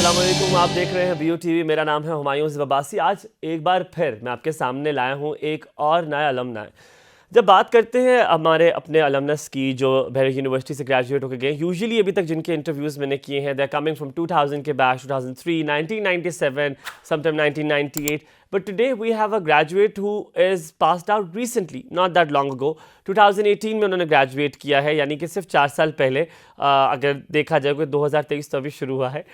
अस्सलाम वालेकुम, आप देख रहे हैं BOTV। मेरा नाम है हुमायूं ज़बासी। आज एक बार फिर मैं आपके सामने लाया हूं एक और नया अलमनाई। जब बात करते हैं हमारे अपने अलमनस की जो बहरिया यूनिवर्सिटी से ग्रेजुएट होकर गए, यूजुअली अभी तक जिनके इंटरव्यूज़ मैंने किए हैं, दे आर कमिंग फ्रॉम 2000 के batch, 2003, 1997, sometime 1998. But today we have a graduate who is passed out recently, not that long ago. 2018 में उन्होंने ग्रेजुएट किया है, यानी कि सिर्फ 4 साल पहले। अगर देखा जाए कि 2023 तो अभी शुरू हुआ है,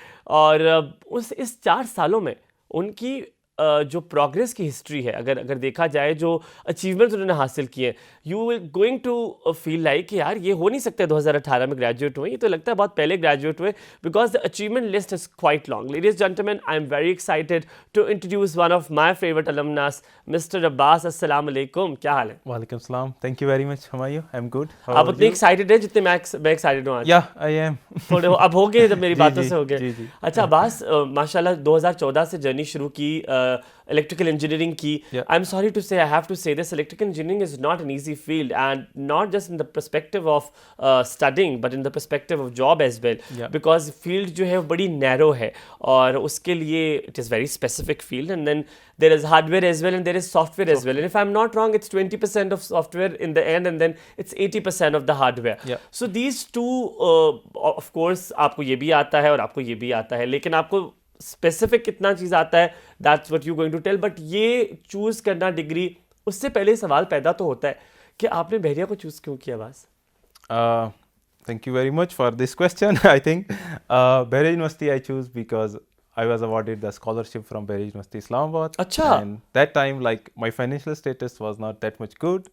और इस 4 सालों में उनकी जो प्रोग्रेस की हिस्ट्री है, अगर देखा जाए, जो अचीवमेंट्स उन्होंने हासिल किए, you will going to feel like कि यार ये हो नहीं सकता 2018 में ग्रेजुएट हुए, ये तो लगता है बहुत पहले ग्रेजुएट हुए, because the achievement list is quite long. Ladies gentleman, I am very excited to introduce one of my favourite alumnus, mister Abbas. अस्सलाम वालेकुम, क्या हाल है? वालेकुम सलाम, thank you very much. How are you? I am good. आप उतने excited हैं जितने मैं एक्साइटेड हूँ आज? या आई एम थोड़े अब हो गए, जब मेरी बातों से हो गए। जी। अच्छा अब्बास, माशाल्लाह 2014 से जर्नी शुरू की इलेक्ट्रिकल इंजीनियरिंग की। I am sorry to say, I have to say this, electrical engineering is not an easy field, and not just in the perspective of studying but in the perspective of job as well, because field जो है वो बड़ी narrow है, और उसके लिए it is very specific field, and then there is hardware as well and there is software as well, and if I'm not wrong it's 20% of software in the end and then it's 80% of the hardware. So these two of course आपको ये भी आता है और आपको ये भी आता है, लेकिन आपको स्पेसिफिक कितना चीज़ आता है, that's what you're going to tell. But ये चूज़ करना डिग्री, उससे पहले सवाल पैदा तो होता है कि आपने बहरिया को चूज़ क्यों किया? बस thank you very much for this question. I think Bahria University I choose because I was awarded the scholarship from Bahria University Islamabad. Achha. And that time, like, my financial status was not that much good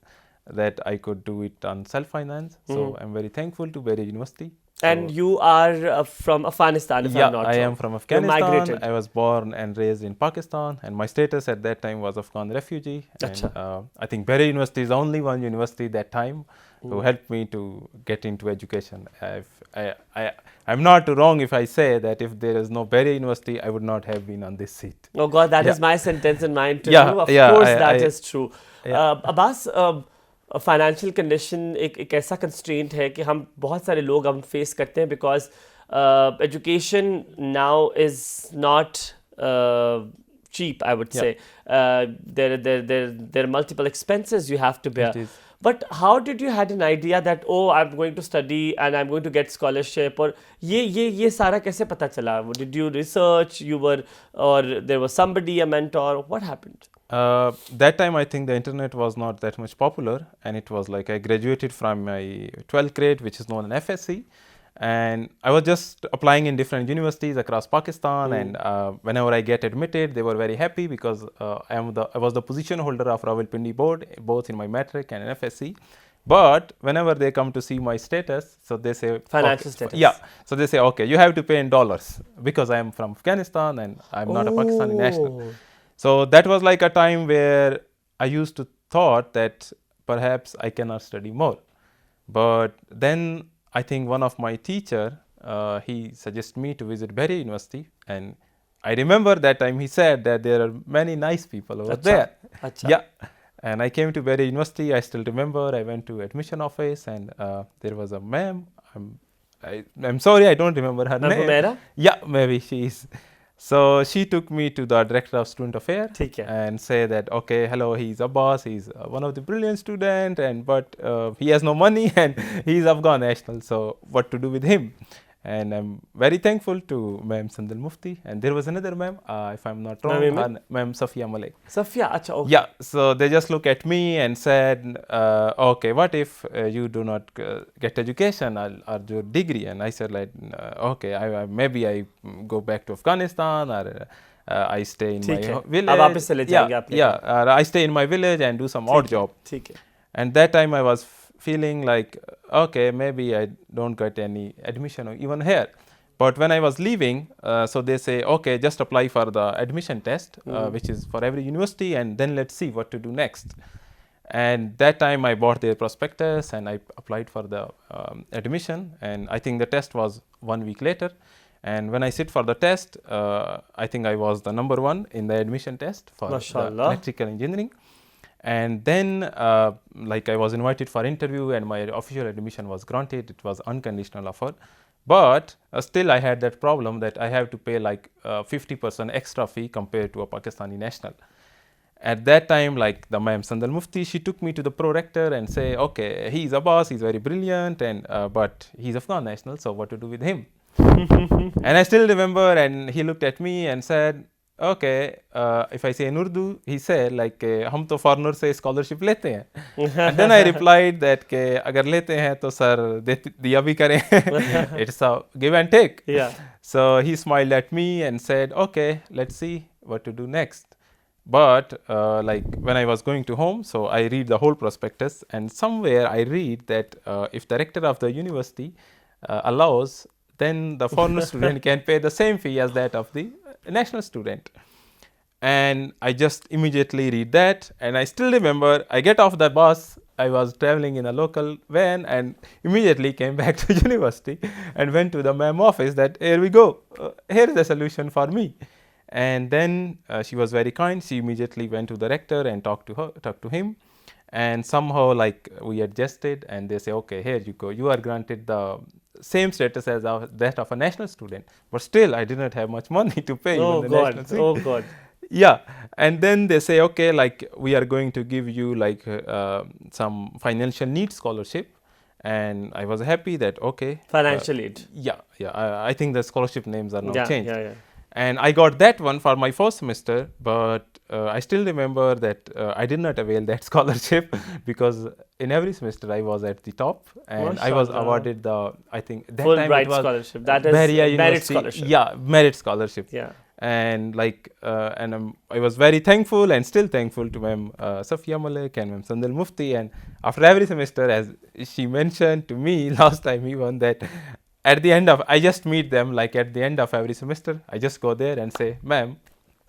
that I could do it on self-finance. So I'm very thankful to Bahria University. And you are from Afghanistan, if I'm not wrong. I am from Afghanistan. You're migrated. I was born and raised in Pakistan, and my status at that time was Afghan refugee. Achha. And I think Bahria University is the only one university that time who helped me to get into education. I'm not wrong if I say that if there is no Bahria University, I would not have been on this seat. Oh God, that is my sentence in my interview. Of course, that is true. Abbas, financial condition एक ऐसा constraint है कि हम बहुत सारे लोग हम face करते हैं, because education now is not cheap, I would say. There are multiple expenses you have to bear. But how did you had an idea that, oh, I'm going to study and I'm going to get scholarship? और ये सारा कैसे पता चला? Did you research? Or there was somebody, a mentor? What happened? That time I think the internet was not that much popular, and it was like I graduated from my 12th grade, which is known as FSC. And I was just applying in different universities across Pakistan, and whenever I get admitted, they were very happy because I was the position holder of Rawalpindi board, both in my matric and in FSC. But whenever they come to see my status, so they say financial status. Yeah, so they say, okay, you have to pay in dollars because I am from Afghanistan and I'm not a Pakistani national. So that was like a time where I used to thought that perhaps I cannot study more. But then I think one of my teacher, he suggested me to visit Bahria University, and I remember that time he said that there are many nice people over there. Achha. Yeah, and I came to Bahria University. I still remember I went to admission office, and there was a ma'am. I'm sorry, I don't remember her name. Mera? Yeah, maybe she is. So she took me to the director of student affairs and say that, okay, hello, he's Abbas, he's one of the brilliant student, but he has no money and he's Afghan national, so what to do with him? And I'm very thankful to Ma'am Sandal Mufti, and there was another ma'am, if I'm not wrong, Ma'am Safia Malik. Safia, acha, okay. Yeah, so they just looked at me and said, okay, what if you do not get education or your degree? And I said, like, okay, maybe I go back to Afghanistan, or I stay in my village. I stay in my village and do some odd job. And that time I was feeling like, okay, maybe I don't get any admission even here. But when I was leaving, so they say, okay, just apply for the admission test, which is for every university, and then let's see what to do next. And that time I bought their prospectus and I applied for the admission, and I think the test was 1 week later. And when I sit for the test, I think I was the number 1 in the admission test for the electrical engineering. And then like I was invited for interview and my official admission was granted. It was unconditional offer. But still I had that problem that I have to pay like 50% extra fee compared to a Pakistani national. At that time, like the Ma'am Sandal Mufti, she took me to the pro-rector and say, okay, he's a boss, he's very brilliant, and but he's Afghan national, so what to do with him? And I still remember, and he looked at me and said, okay, if I say in Urdu, he said like, हम तो foreigner से scholarship लेते हैं. And then I replied that कि अगर लेते हैं तो sir दिया भी करें. It's a give and take. Yeah. So he smiled at me and said, okay, let's see what to do next. But like when I was going to home, so I read the whole prospectus, and somewhere I read that if the rector of the university allows, then the foreign student can pay the same fee as that of the national student. And I just immediately read that, and I still remember I get off the bus. I was traveling in a local van and immediately came back to university and went to the ma'am office that here we go, here is the solution for me. And then she was very kind. She immediately went to the rector and talked to him, and somehow like we adjusted, and they say, okay, here you go, you are granted the same status as that of a national student. But still, I did not have much money to pay even the national seat. Oh God. Yeah, and then they say, okay, like we are going to give you like some financial need scholarship, and I was happy that okay. Financial aid. Yeah, I think the scholarship names are now changed. Yeah. And I got that one for my first semester, but I still remember that I did not avail that scholarship because in every semester I was at the top, and I was awarded the, I think that time it was scholarship. That is Bahria merit scholarship. Yeah, merit scholarship. Yeah. And like, I was very thankful and still thankful to Ma'am Safia Malik and Ma'am Sandal Mufti. And after every semester, as she mentioned to me last time even, that at the end of, I just meet them like at the end of every semester, I just go there and say, ma'am,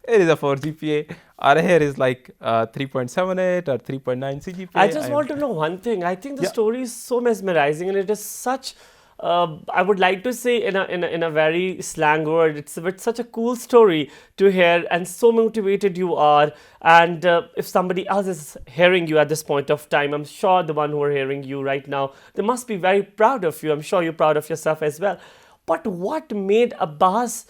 here is a 4 GPA, or here is like 3.78 or 3.9 CGPA. I just want to know one thing. I think the story is so mesmerizing, and it is such, I would like to say in a very slang word, it's such a cool story to hear, and so motivated you are. And if somebody else is hearing you at this point of time, I'm sure the one who are hearing you right now, they must be very proud of you. I'm sure you're proud of yourself as well. But what made Abbas,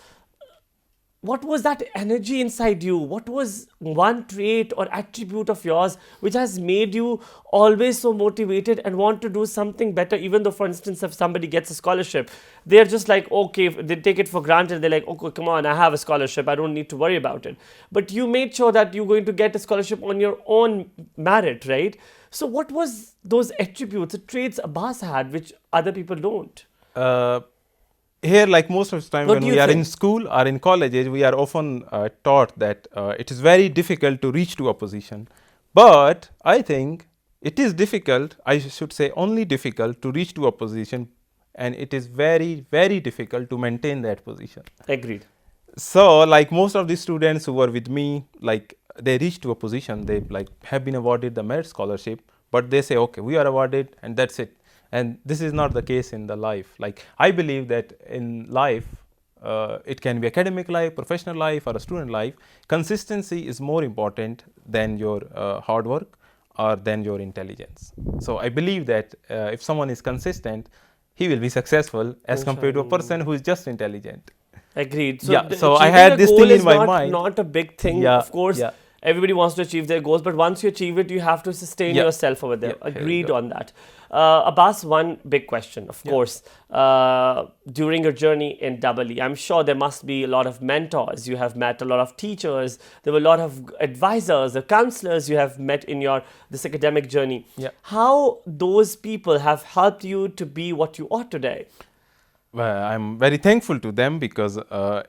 what was that energy inside you? What was one trait or attribute of yours which has made you always so motivated and want to do something better? Even though, for instance, if somebody gets a scholarship, they're just like, okay, they take it for granted. They're like, okay, come on, I have a scholarship, I don't need to worry about it. But you made sure that you're going to get a scholarship on your own merit, right? So what was those attributes, the traits Abbas had, which other people don't? Here, like most of the time when we are in school or in colleges, we are often taught that it is very difficult to reach to a position. But I think it is difficult, I should say only difficult to reach to a position, and it is very, very difficult to maintain that position. Agreed. So like most of the students who were with me, like they reach to a position, they like have been awarded the merit scholarship, but they say, okay, we are awarded and that's it. And this is not the case in the life. Like I believe that in life, it can be academic life, professional life, or a student life. Consistency is more important than your hard work or than your intelligence. So I believe that if someone is consistent, he will be successful as compared to a person who is just intelligent. Agreed. So, yeah, so I had this thing in my mind. Not a big thing, of course. Yeah. Everybody wants to achieve their goals, but once you achieve it, you have to sustain yourself over there. Agreed on that. Abbas, one big question, of course. During your journey in EE, I'm sure there must be a lot of mentors. You have met a lot of teachers. There were a lot of advisors or counselors you have met in this academic journey. How those people have helped you to be what you are today? Well, I'm very thankful to them because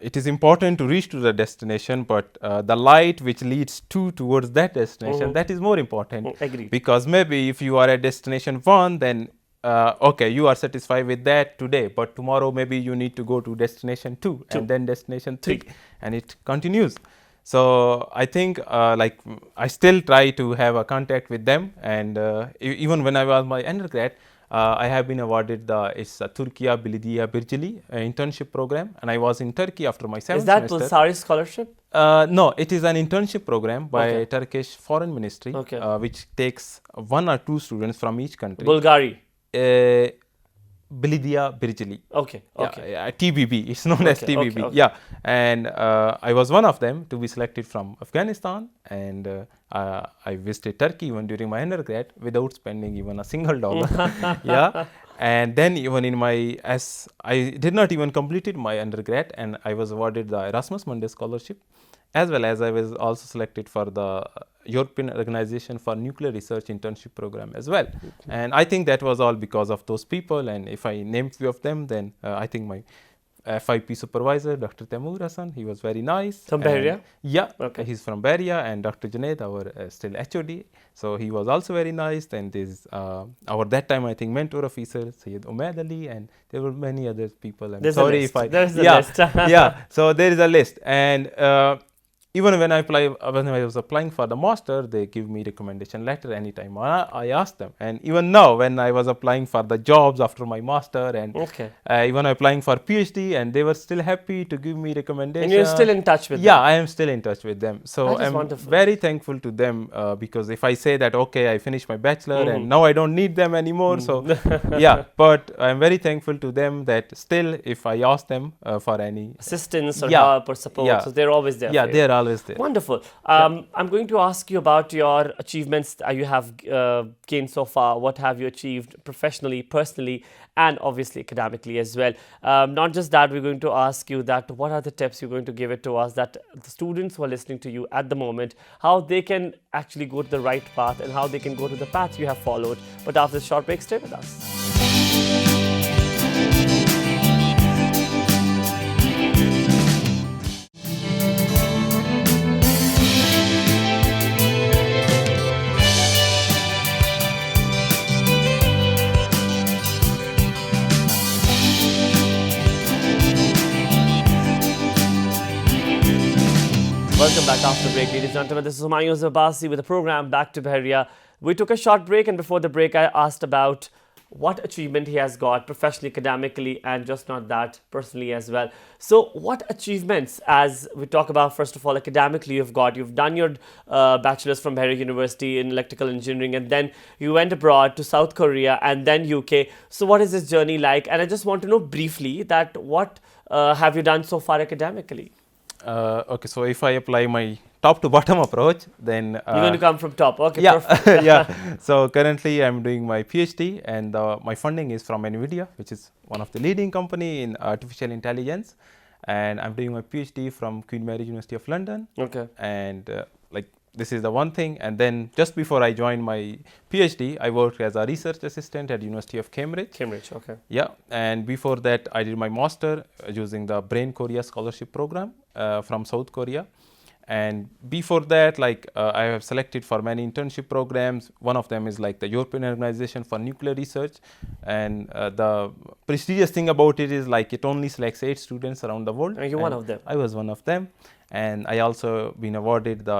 it is important to reach to the destination, but the light which leads towards that destination, that is more important. Agreed. Because maybe if you are at destination 1, then okay, you are satisfied with that today, but tomorrow maybe you need to go to destination 2 and then destination 3 and it continues. So I think like I still try to have a contact with them, and even when I was my undergrad, I have been awarded the Turkiya Belediye Bircili internship program, and I was in Turkey after my 7th semester. Is that Pulsari scholarship? No, it is an internship program by Turkish Foreign Ministry, which takes 1 or 2 students from each country. Bulgari? Bilidia Birjali. Okay, okay. Yeah, TBB. It's known as Okay, TBB. okay, okay. Yeah, and I was one of them to be selected from Afghanistan, and I visited Turkey even during my undergrad without spending even a single dollar. Yeah, and then even in my as I did not even completed my undergrad, and I was awarded the Erasmus Mundus scholarship, as well as I was also selected for the European Organization for Nuclear Research internship program as well. And I think that was all because of those people. And if I name few of them, then I think my FIP supervisor, Dr. Taimur Hassan, he was very nice. From Bahria? Yeah, Okay. he's from Bahria, and Dr. Junaid, our still HOD. So he was also very nice. Then there's our that time I think mentor officer Sayyid Umaid Ali, and there were many other people. I'm There's sorry a list. if I There's a list. yeah. So there is a list, and even when I was applying for the master, they give me recommendation letter anytime I ask them. And even now, when I was applying for the jobs after my master, and Okay. even applying for PhD, and they were still happy to give me recommendation. And you're still in touch with them? Yeah, I am still in touch with them. So That is I'm wonderful. very thankful to them because if I say that, okay, I finished my bachelor and now I don't need them anymore. So yeah, but I'm very thankful to them that still if I ask them for any assistance or help or support, so they're always there. Yeah, they're always there. Wonderful. I'm going to ask you about your achievements that you have gained so far. What have you achieved professionally, personally, and obviously academically as well? Not just that, we're going to ask you that what are the tips you're going to give it to us that the students who are listening to you at the moment, how they can actually go to the right path and how they can go to the path you have followed. But after this short break, stay with us. Welcome back after the break, ladies and gentlemen. This is Alumnus Mr with the program Back to Bahria. We took a short break, and before the break, I asked about what achievement he has got professionally, academically, and just not that, personally as well. So, what achievements, as we talk about, first of all, academically, you've got? You've done your bachelor's from Bahria University in electrical engineering, and then you went abroad to South Korea and then UK. So, what is this journey like? And I just want to know briefly that what have you done so far academically? Okay, so if I apply my top to bottom approach, then you're going to come from top. Okay, yeah, perfect. yeah. So currently I'm doing my PhD, and my funding is from NVIDIA, which is one of the leading company in artificial intelligence, and I'm doing my PhD from Queen Mary University of London. Okay. And like this is the one thing, and then just before I joined my PhD, I worked as a research assistant at University of Cambridge. Cambridge, okay. Yeah, and before that I did my master using the Brain Korea scholarship program from South Korea. And before that, like I have selected for many internship programs. One of them is like the European Organization for Nuclear Research, and the prestigious thing about it is like it only selects 8 students around the world. And you're one of them. I was one of them, and I also been awarded the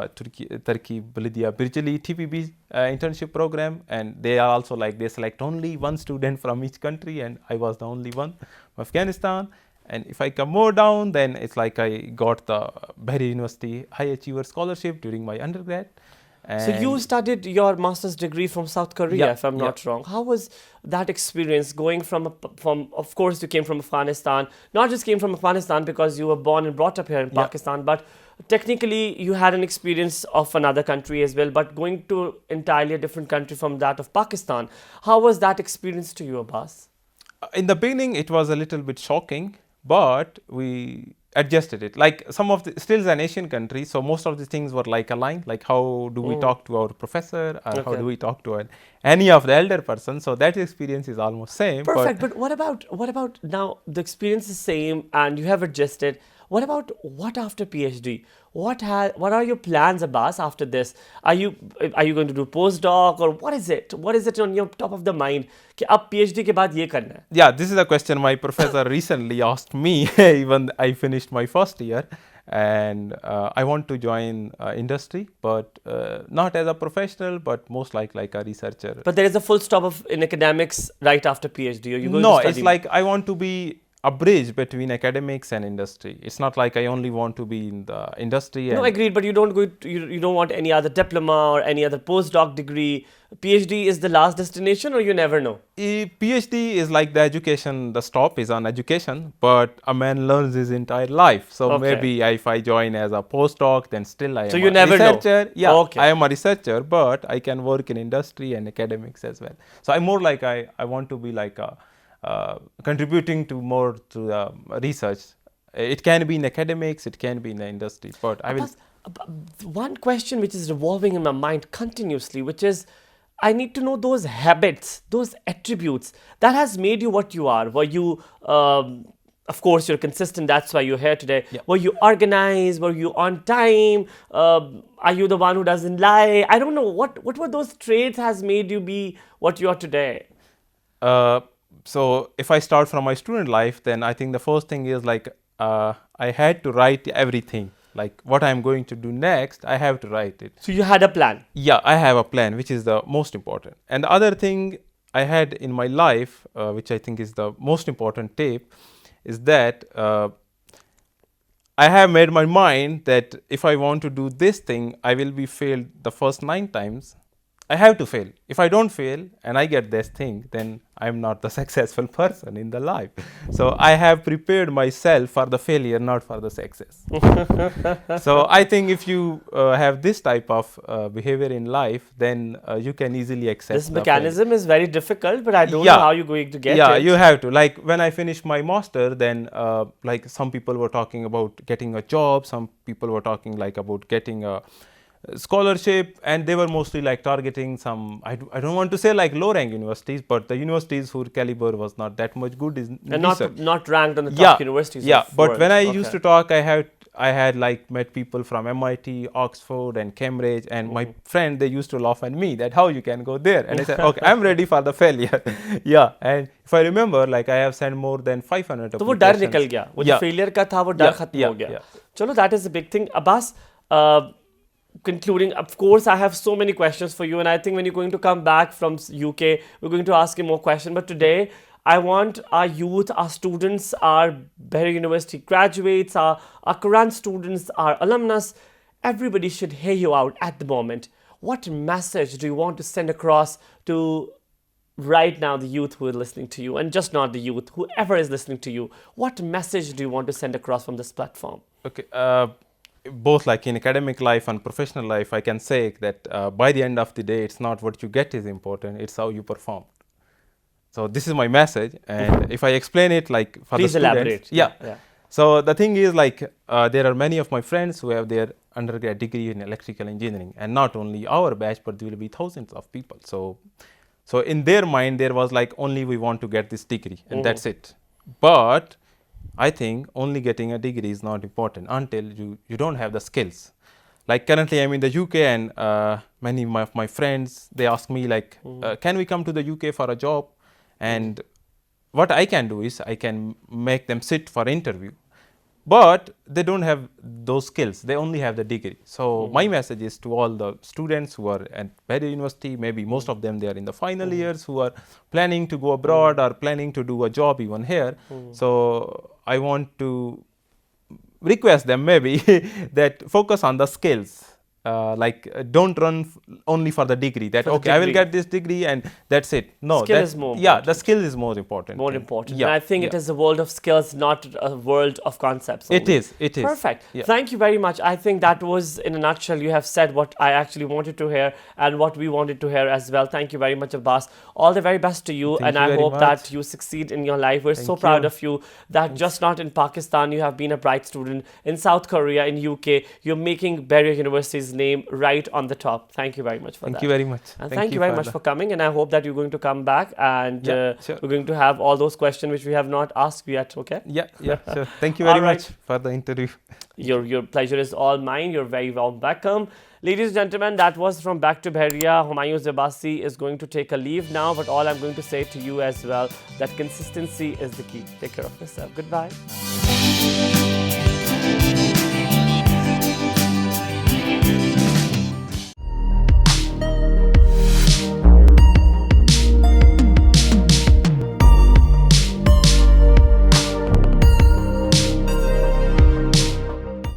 Turkey Bilidia Birjali TPB internship program, and they are also like they select only 1 student from each country, and I was the only one from Afghanistan. And if I come more down, then it's like I got the Bahria University High Achiever Scholarship during my undergrad. And so you studied your master's degree from South Korea, if I'm not wrong. How was that experience going from of course you came from Afghanistan, not just came from Afghanistan because you were born and brought up here in Pakistan, but technically you had an experience of another country as well, but going to entirely a different country from that of Pakistan. How was that experience to you, Abbas? In the beginning, it was a little bit shocking, but we adjusted it. Like some of the still an Asian country, so most of the things were like aligned. Like how do we talk to our professor, or how do we talk to any of the elder person? So that experience is almost same. Perfect. But what about now? The experience is same, and you have adjusted. What about what after PhD? What are your plans, Abbas, after this? Are you going to do postdoc, or what is it? What is it on your top of the mind? कि अब PhD के बाद ये करना है? Yeah, this is a question my professor recently asked me. Even I finished my first year, and I want to join industry, but not as a professional, but most like a researcher. But there is a full stop in academics right after PhD. Are you going no, to study? it's like I want to be a bridge between academics and industry. It's not like I only want to be in the industry. No, And agreed, but you don't you don't want any other diploma or any other postdoc degree. PhD is the last destination, or you never know. PhD is like the education, the stop is on education, but a man learns his entire life. So Okay. maybe if I join as a postdoc, then still I am So you a never know. researcher. Yeah, Okay. I am a researcher, but I can work in industry and academics as well. So I'm more like I want to be like contributing to more to research. It can be in academics, it can be in the industry, but I will. One question which is revolving in my mind continuously, which is, I need to know those habits, those attributes that has made you what you are. Were you, of course, you're consistent. That's why you're here today. Yeah. Were you organized? Were you on time? Are you the one who doesn't lie? I don't know. What were those traits has made you be what you are today? So if I start from my student life, then I think the first thing is like I had to write everything. Like what I'm going to do next, I have to write it. So you had a plan. Yeah, I have a plan, which is the most important. And the other thing I had in my life, which I think is the most important tip, is that I have made my mind that if I want to do this thing, I will be failed the first 9 times. I have to fail. If I don't fail and I get this thing, then I'm not the successful person in the life. So I have prepared myself for the failure, not for the success. So I think if you have this type of behavior in life, then you can easily accept This the mechanism is very difficult, but I don't Yeah. know how you're going to get it. Yeah, you have to. Like when I finished my master, then like some people were talking about getting a job, some people were talking like about getting a scholarship, and they were mostly like targeting some, I don't want to say like low rank universities, but the universities whose caliber was not that much good in And research. not ranked on the top universities. Yeah, of but world. when I Okay. used to talk, I had like met people from MIT, Oxford and Cambridge, and my friend, they used to laugh at me that how you can go there, and I said, okay, I'm ready for the failure. Yeah, and if I remember, like I have sent more than 500 तो वो डर applications. निकल गया, वो जो Yeah. Failure का था वो डर Yeah, खत्म yeah, हो गया. yeah. चलो, that is a big thing. Abbas, concluding, of course, I have so many questions for you, and I think when you're going to come back from UK, we're going to ask you more questions. But today, I want our youth, our students, our Bahria University graduates, our current students, our alumnus, everybody should hear you out at the moment. What message do you want to send across to right now the youth who are listening to you, and just not the youth, whoever is listening to you? What message do you want to send across from this platform? Okay, both like in academic life and professional life, I can say that by the end of the day, it's not what you get is important, it's how you perform. So this is my message, and if I explain it like for Please the students, elaborate. yeah. So the thing is like there are many of my friends who have their undergrad degree in electrical engineering, and not only our batch, but there will be thousands of people. So in their mind, there was like only we want to get this degree, and that's it. But I think only getting a degree is not important until you don't have the skills. Like currently I'm in the UK, and many of my friends, they ask me like, can we come to the UK for a job? And what I can do is I can make them sit for interview, but they don't have those skills. They only have the degree. So my message is to all the students who are at Bahria University, maybe most of them they are in the final years, who are planning to go abroad or planning to do a job even here. So I want to request them maybe that focus on the skills. Don't run only for the degree, that okay, I will get this degree and that's it. No, Skill is more yeah, important. the skill is more important. More important. Yeah, And I think it is a world of skills, not a world of concepts. It only. is. Perfect. Yeah. Thank you very much. I think that was, in a nutshell, you have said what I actually wanted to hear and what we wanted to hear as well. Thank you very much, Abbas. All the very best to you. Thank and you I very hope much. that you succeed in your life. We're so proud of you that just not in Pakistan, you have been a bright student. In South Korea, in UK, you're making Bahria University's name right on the top. Thank you very much for that. Thank you very much. And thank you very much for coming, and I hope that you're going to come back and sure. we're going to have all those questions which we have not asked you yet, okay? Yeah, sure. Thank you very All right. much for the interview. Your pleasure is all mine. You're very welcome. Ladies and gentlemen, that was from Back to Bahria. Humayun Zebasi is going to take a leave now, but all I'm going to say to you as well, that consistency is the key. Take care of yourself. Goodbye.